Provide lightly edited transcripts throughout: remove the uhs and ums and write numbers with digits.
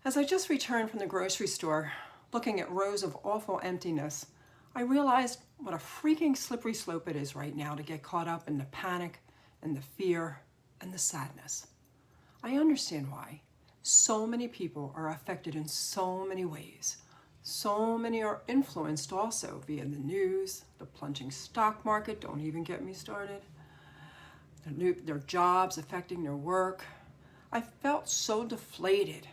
As I just returned from the grocery store, looking at rows of awful emptiness, I realized what a freaking slippery slope it is right now to get caught up in the panic and the fear and the sadness. I understand why. So many people are affected in so many ways. So many are influenced also via the news, the plunging stock market, don't even get me started, their jobs affecting their work. I felt so deflated.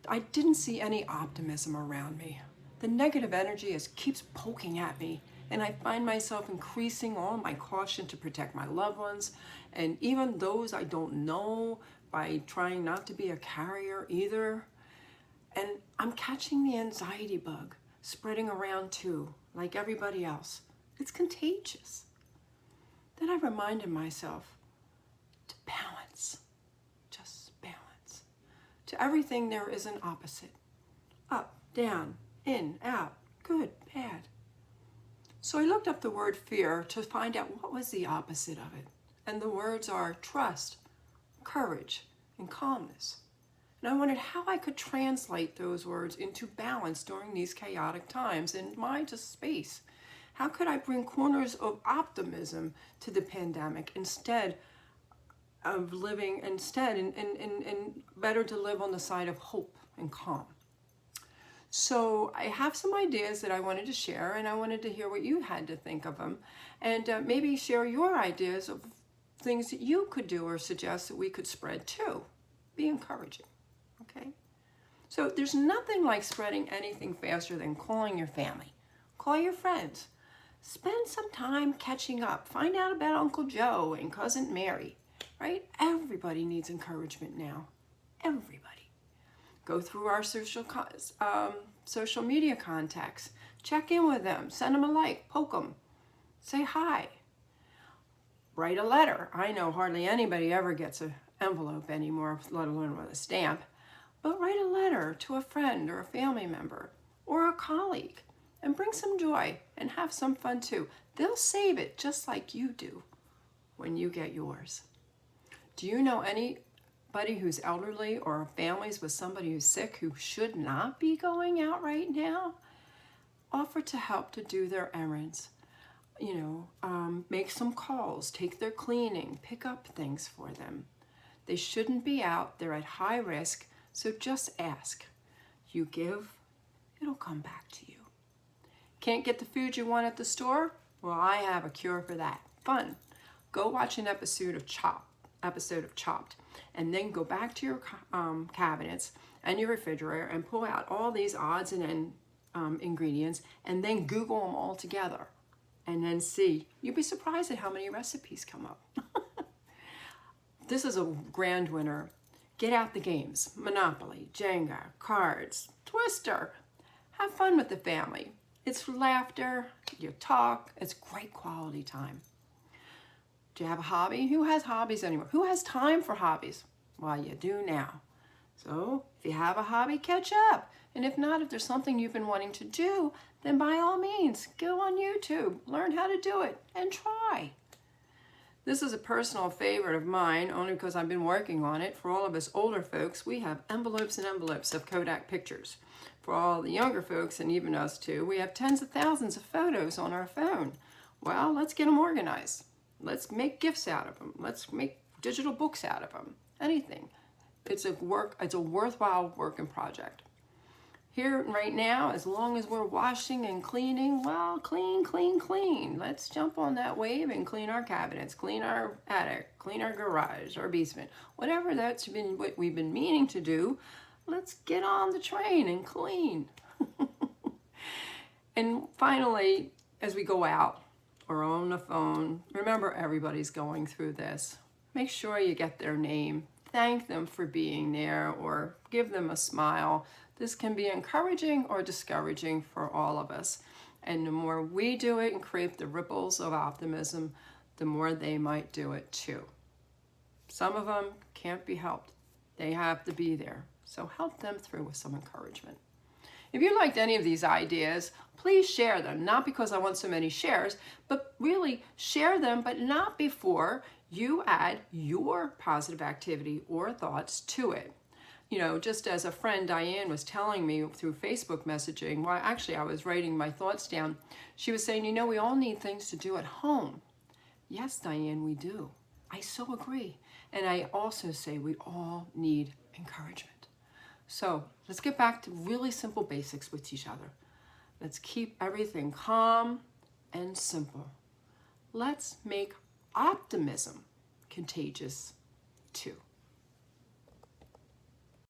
I didn't see any optimism around me. The negative energy keeps poking at me, and I find myself increasing all my caution to protect my loved ones and even those I don't know by trying not to be a carrier either. And I'm catching the anxiety bug, spreading around too, like everybody else. It's contagious. Then I reminded myself to balance, just balance. To everything there is an opposite. Up, down, in, out, good, bad. So I looked up the word fear to find out what was the opposite of it. And the words are trust, courage, and calmness. And I wondered how I could translate those words into balance during these chaotic times in my just space. How could I bring corners of optimism to the pandemic instead of living, and better to live on the side of hope and calm? So I have some ideas that I wanted to share, and I wanted to hear what you had to think of them, and maybe share your ideas of things that you could do or suggest that we could spread too. Be encouraging, okay? So there's nothing like spreading anything faster than calling your family. Call your friends. Spend some time catching up. Find out about Uncle Joe and Cousin Mary, right? Everybody needs encouragement now. Everybody. Go through our social media contacts. Check in with them. Send them a like. Poke them. Say hi. Write a letter. I know hardly anybody ever gets an envelope anymore, let alone with a stamp. But write a letter to a friend or a family member or a colleague and bring some joy and have some fun too. They'll save it just like you do when you get yours. Do you know anybody who's elderly or families with somebody who's sick who should not be going out right now? Offer to help to do their errands. Make some calls, take their cleaning, pick up things for them. They shouldn't be out. They're at high risk, so just ask. You give, it'll come back to you. Can't get the food you want at the store? Well, I have a cure for that. Fun. Go watch an episode of Chopped, and then go back to your cabinets and your refrigerator and pull out all these odds and ends ingredients, and then Google them all together, and then see. You'd be surprised at how many recipes come up. This is a grand winner. Get out the games: Monopoly, Jenga, cards, Twister. Have fun with the family. It's laughter, you talk, it's great quality time. Do you have a hobby? Who has hobbies anymore? Who has time for hobbies? Well, you do now. So if you have a hobby, catch up. And if not, if there's something you've been wanting to do, then by all means, go on YouTube, learn how to do it, and try. This is a personal favorite of mine, only because I've been working on it. For all of us older folks, we have envelopes and envelopes of Kodak pictures. For all the younger folks, and even us too, we have tens of thousands of photos on our phone. Well, let's get them organized. Let's make gifts out of them. Let's make digital books out of them. Anything. It's a worthwhile work and project. Here right now, as long as we're washing and cleaning, well, clean, clean, clean. Let's jump on that wave and clean our cabinets, clean our attic, clean our garage, our basement. Whatever that's been what we've been meaning to do, let's get on the train and clean. And finally, as we go out or on the phone, remember everybody's going through this. Make sure you get their name. Thank them for being there or give them a smile. This can be encouraging or discouraging for all of us. And the more we do it and create the ripples of optimism, the more they might do it too. Some of them can't be helped. They have to be there. So help them through with some encouragement. If you liked any of these ideas, please share them. Not because I want so many shares, but really share them, but not before you add your positive activity or thoughts to it. you know, just as a friend, Diane, was telling me through Facebook messaging, well, actually, I was writing my thoughts down. She was saying, you know, we all need things to do at home. Yes, Diane, we do. I so agree. And I also say we all need encouragement. So let's get back to really simple basics with each other. Let's keep everything calm and simple. Let's make optimism contagious too.